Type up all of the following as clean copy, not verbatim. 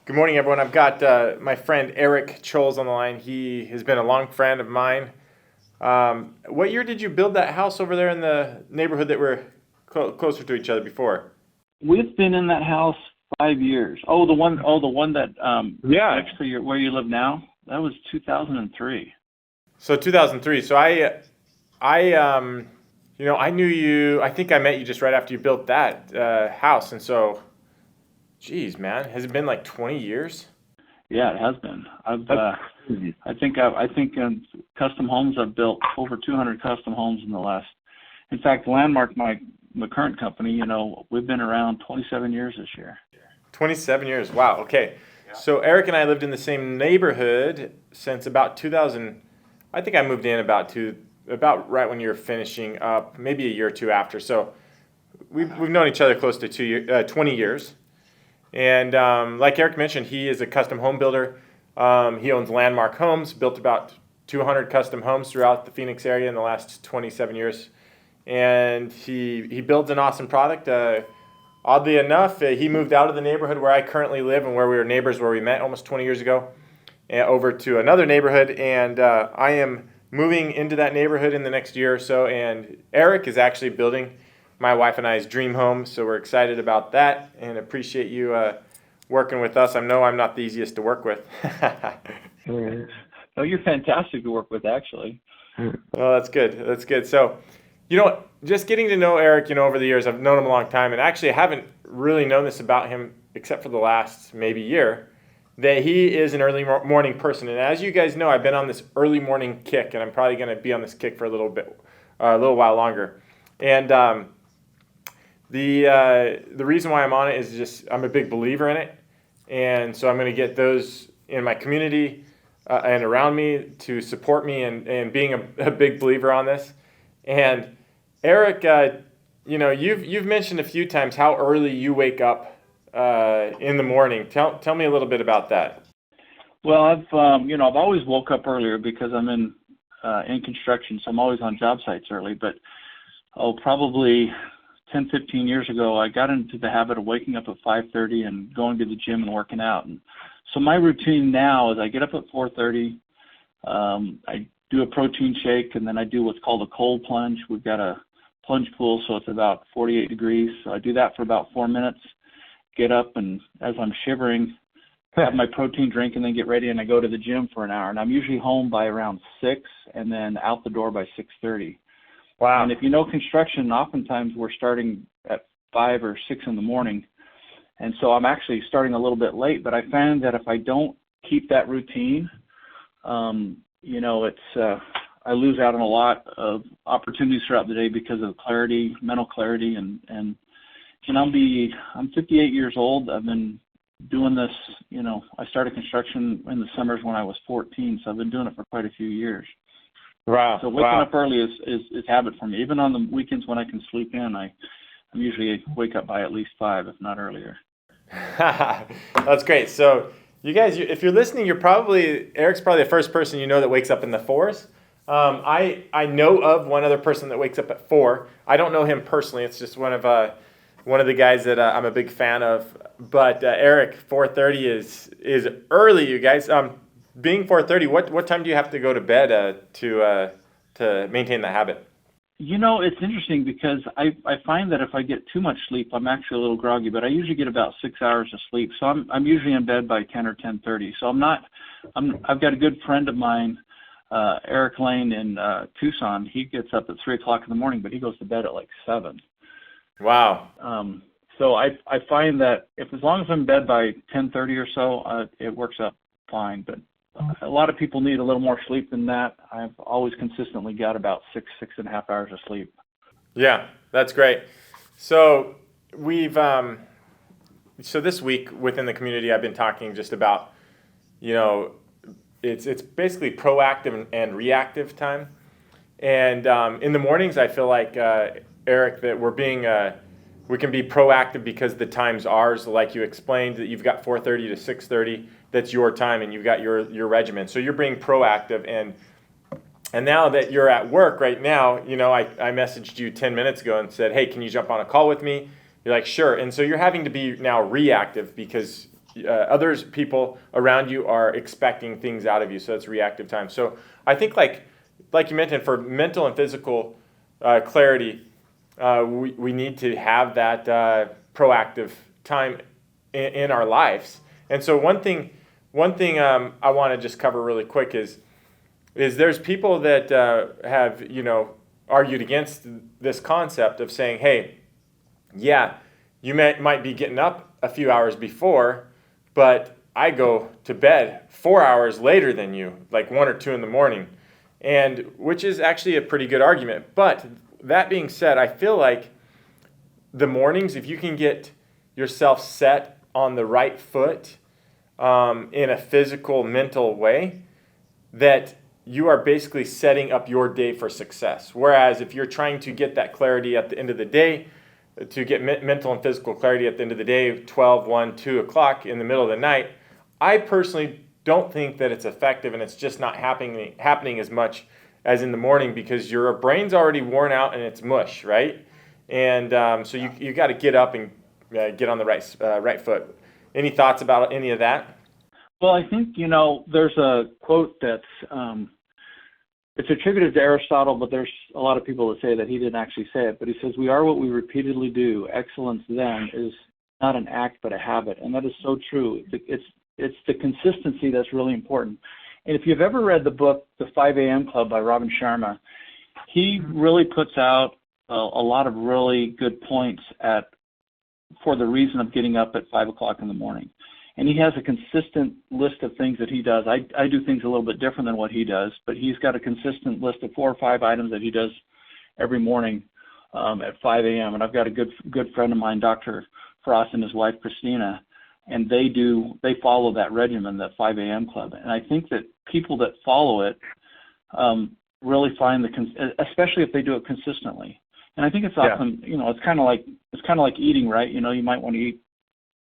Good morning, everyone. I've got my friend Eric Choules on the line. He has been a long friend of mine. What year did you build that house over there in the neighborhood that we're closer to each other before? We've been in that house 5 years. Oh, the one. Oh, the one that Yeah. next to where you live now. That was 2003. So 2003. So I knew you. I think I met you just right after you built that house. And so, geez, man, has it been like 20 years? Yeah, it has been. That's crazy. I think in custom homes I've built over 200 custom homes in the last. In fact, Landmark, my current company, we've been around 27 years this year. 27 years. Wow. Okay. So Eric and I lived in the same neighborhood since about 2000. I think I moved in about right when you were finishing up, maybe a year or two after. So we've known each other close to 20 years. And like Eric mentioned, he is a custom home builder. He owns Landmark Homes, built about 200 custom homes throughout the Phoenix area in the last 27 years. And he builds an awesome product. Oddly enough, he moved out of the neighborhood where I currently live and where we were neighbors, where we met almost 20 years ago, over to another neighborhood. And I am moving into that neighborhood in the next year or so. And Eric is actually building my wife and I's dream home. So we're excited about that and appreciate you working with us. I know I'm not the easiest to work with. No, you're fantastic to work with, actually. Well, that's good. That's good. So, just getting to know Eric, over the years, I've known him a long time, and actually I haven't really known this about him except for the last maybe year, that he is an early morning person. And as you guys know, I've been on this early morning kick, and I'm probably going to be on this kick for a little while longer. And the reason why I'm on it is just I'm a big believer in it, and so I'm going to get those in my community and around me to support me and being a big believer on this. And Eric, you've mentioned a few times how early you wake up in the morning. Tell me a little bit about that. Well, I've always woke up earlier because I'm in construction, so I'm always on job sites early. But probably 10, 15 years ago, I got into the habit of waking up at 5:30 and going to the gym and working out. And so my routine now is I get up at 4:30. I do a protein shake, and then I do what's called a cold plunge. We've got a plunge pool, so it's about 48 degrees. So I do that for about 4 minutes, get up, and as I'm shivering, have my protein drink, and then get ready, and I go to the gym for an hour. And I'm usually home by around 6 and then out the door by 6:30. Wow. And if you know construction, oftentimes we're starting at 5 or 6 in the morning. And so I'm actually starting a little bit late, but I found that if I don't keep that routine, I lose out on a lot of opportunities throughout the day because of clarity, mental clarity, and I'm 58 years old. I've been doing this, I started construction in the summers when I was 14, so I've been doing it for quite a few years. Wow. So waking up early is habit for me. Even on the weekends when I can sleep in, I usually wake up by at least 5, if not earlier. That's great. So you guys, if you're listening, Eric's probably the first person that wakes up in the 4s. I know of one other person that wakes up at 4. I don't know him personally. It's just one of the guys that I'm a big fan of. But Eric, 4:30 is early, you guys. Being 4:30, what time do you have to go to bed to maintain that habit? It's interesting because I find that if I get too much sleep, I'm actually a little groggy, but I usually get about 6 hours of sleep. So I'm usually in bed by 10 or 10:30. So I've got a good friend of mine, Eric Lane in Tucson. He gets up at 3 o'clock in the morning, but he goes to bed at like 7. Wow. So I find that as long as I'm in bed by 10:30 or so, it works out fine. But a lot of people need a little more sleep than that. I've always consistently got about 6.5 hours of sleep. Yeah, that's great. So so this week within the community, I've been talking just about, it's basically proactive and reactive time. And in the mornings, I feel like, Eric, that we can be proactive because the time's ours, like you explained, that you've got 4:30 to 6:30. That's your time, and you've got your regimen. So you're being proactive, and now that you're at work right now, I messaged you 10 minutes ago and said, hey, can you jump on a call with me? You're like, sure. And so you're having to be now reactive because others, people around you are expecting things out of you. So it's reactive time. So I think like you mentioned, for mental and physical clarity, we need to have that proactive time in our lives. And so one thing I want to just cover really quick is there's people that have argued against this concept of saying, hey, yeah, you might be getting up a few hours before, but I go to bed 4 hours later than you, like 1 or 2 in the morning, and which is actually a pretty good argument. But that being said, I feel like the mornings, if you can get yourself set on the right foot in a physical, mental way, that you are basically setting up your day for success. Whereas if you're trying to get that clarity at the end of the day, to get mental and physical clarity at the end of the day, 12, 1, 2 o'clock in the middle of the night, I personally don't think that it's effective, and it's just not happening as much as in the morning, because your brain's already worn out and it's mush, right? And so you got to get up and get on the right foot. Any thoughts about any of that? Well, I think, there's a quote that's it's attributed to Aristotle, but there's a lot of people that say that he didn't actually say it. But he says, "We are what we repeatedly do. Excellence then is not an act, but a habit." And that is so true. It's the consistency that's really important. And if you've ever read the book, The 5 a.m. Club by Robin Sharma, he really puts out a lot of really good points for the reason of getting up at 5 o'clock in the morning. And he has a consistent list of things that he does. I do things a little bit different than what he does, but he's got a consistent list of 4 or 5 items that he does every morning at 5 a.m. And I've got a good friend of mine, Dr. Frost, and his wife, Christina, and they follow that regimen, that 5 a.m. club. And I think that people that follow it really find especially if they do it consistently. And I think it's often, it's kind of like eating, right? You might want to eat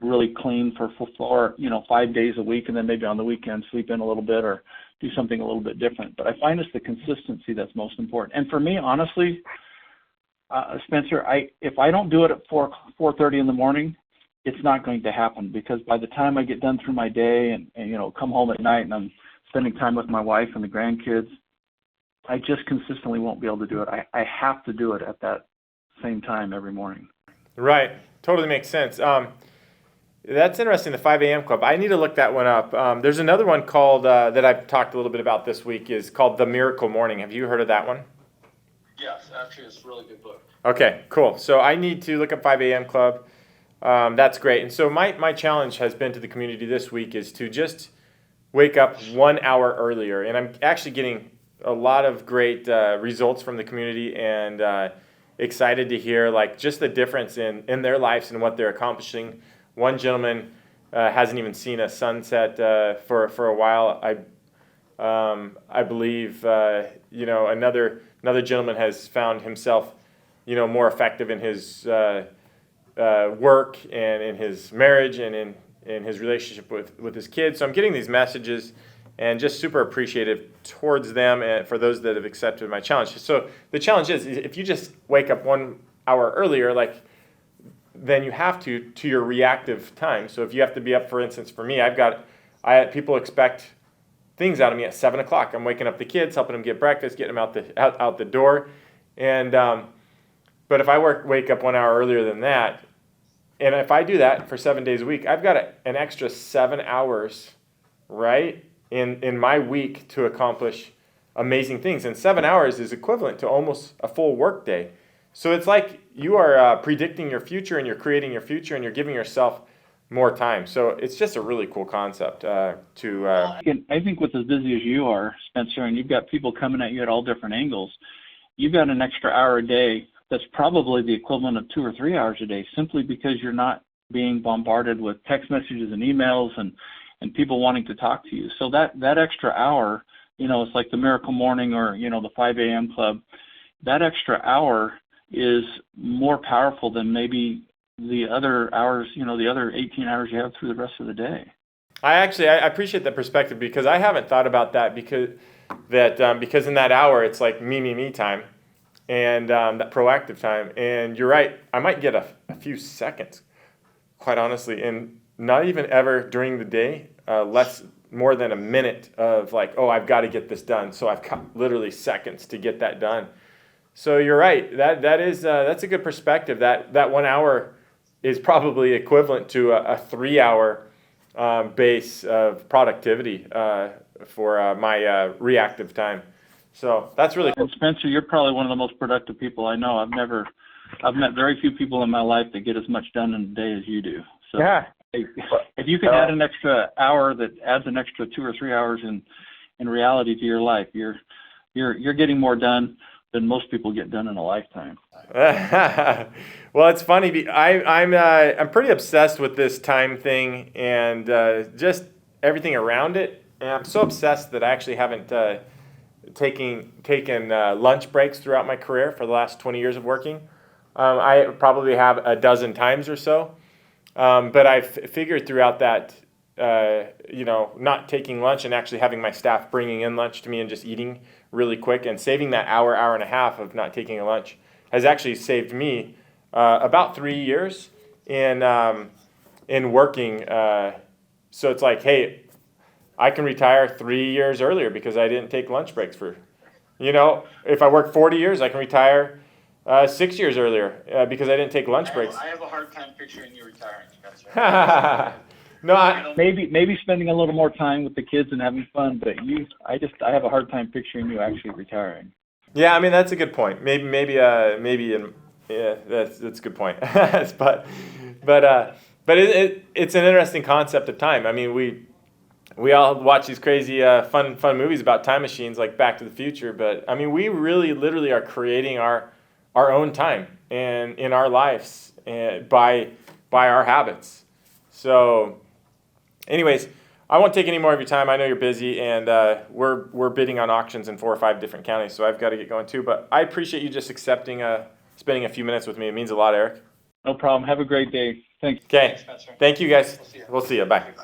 really clean for 5 days a week, and then maybe on the weekend sleep in a little bit or do something a little bit different. But I find it's the consistency that's most important. And for me, honestly, Spencer, if I don't do it at 4:30 in the morning, it's not going to happen, because by the time I get done through my day and come home at night and I'm spending time with my wife and the grandkids, I just consistently won't be able to do it. I have to do it at that same time every morning. Right. Totally makes sense. That's interesting, the 5 a.m. club. I need to look that one up. There's another one called, that I've talked a little bit about this week, is called The Miracle Morning. Have you heard of that one? Yes, actually it's a really good book. Okay, cool. So I need to look up 5 a.m. club. That's great. And so my challenge has been to the community this week is to just wake up 1 hour earlier. And I'm actually getting a lot of great results from the community, and excited to hear just the difference in their lives and what they're accomplishing. One gentleman hasn't even seen a sunset for a while. I believe another gentleman has found himself more effective in his work and in his marriage and in his relationship with his kids. So I'm getting these messages and just super appreciative towards them and for those that have accepted my challenge. So the challenge is if you just wake up 1 hour earlier, then you have to your reactive time. So if you have to be up, for instance, for me, people expect things out of me at 7 o'clock. I'm waking up the kids, helping them get breakfast, getting them out the door. And but if I wake up 1 hour earlier than that, and if I do that for 7 days a week, I've got an extra 7 hours, right, in my week to accomplish amazing things. And 7 hours is equivalent to almost a full work day. So it's like you are predicting your future, and you're creating your future, and you're giving yourself more time. So it's just a really cool concept I think with as busy as you are, Spencer, and you've got people coming at you at all different angles, you've got an extra hour a day that's probably the equivalent of 2 or 3 hours a day, simply because you're not being bombarded with text messages and emails and people wanting to talk to you. So that extra hour, it's like the Miracle Morning or, the 5 a.m. club. That extra hour is more powerful than maybe the other hours, the other 18 hours you have through the rest of the day. I appreciate that perspective, because I haven't thought about that, because in that hour it's like me time, and that proactive time. And you're right, I might get a few seconds, quite honestly, and not even ever during the day, more than a minute of like, oh, I've got to get this done. So I've got literally seconds to get that done. So you're right. That's a good perspective. That 1 hour is probably equivalent to a 3 hour base of productivity for my reactive time. So that's really cool. And Spencer, you're probably one of the most productive people I know. I've met very few people in my life that get as much done in a day as you do. So Yeah. if you can add an extra hour that adds an extra 2 or 3 hours in reality to your life, you're getting more done than most people get done in a lifetime. Well, it's funny. I'm pretty obsessed with this time thing and just everything around it. And I'm so obsessed that I actually haven't taken lunch breaks throughout my career for the last 20 years of working. I probably have a dozen times or so. But I've figured throughout that, not taking lunch and actually having my staff bringing in lunch to me and just eating really quick and saving that hour and a half of not taking a lunch has actually saved me about 3 years in working. So it's like, hey, I can retire 3 years earlier because I didn't take lunch breaks if I work 40 years, I can retire 6 years earlier because I didn't take lunch breaks. I have a hard time picturing you retiring, Spencer. No, maybe spending a little more time with the kids and having fun, but I have a hard time picturing you actually retiring. yeah, I mean that's a good point. That's a good point. but it's an interesting concept of time. I mean, we all watch these crazy fun movies about time machines like Back to the Future, but I mean we really literally are creating our own time and in our lives by our habits. So anyways, I won't take any more of your time. I know you're busy, and we're bidding on auctions in 4 or 5 different counties, so I've got to get going too. But I appreciate you just accepting spending a few minutes with me. It means a lot, Eric. No problem. Have a great day. Thanks. Okay. Thanks, Spencer. Thank you, guys. We'll see you. We'll see you. Bye.